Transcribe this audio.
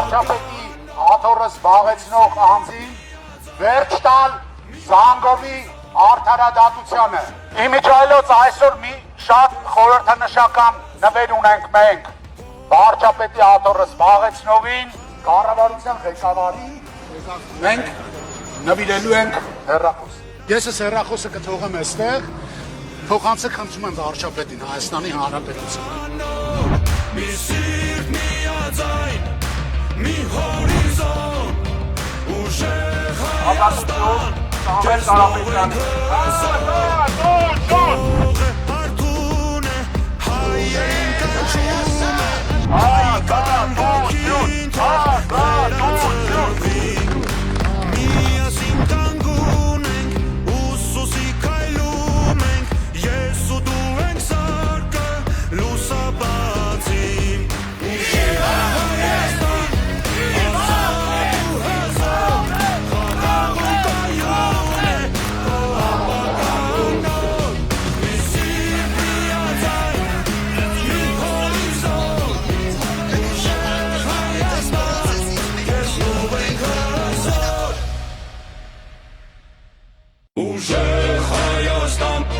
վարչապետի աթոռը զբաղեցնող անձին վերջ տալ Զանգովի արդարադատությանը։ Իմիջայլոց այսօր մի շատ խորհրդանշական նվեր ունենք մենք վարչապետի աթոռը զբաղեցնողին, կառավարության ղեկավարին, մենք նվիրելու ենք հեռախոս։ Ես այս հեռախոսը կթողեմ այստեղ, փոխանցեք խնդրում եմ վարչապետին Հայաստանի Հանրապետության։ Mi sird, mi azain, mi horizon, ușeh Hayastan, Artune, haien kaçume, Aykan vakinta, Veratzervin, Mia sintangunen, Ussusi kailumen, Jesu duen sarke, Lusabatzin. Ușeh Hayastan.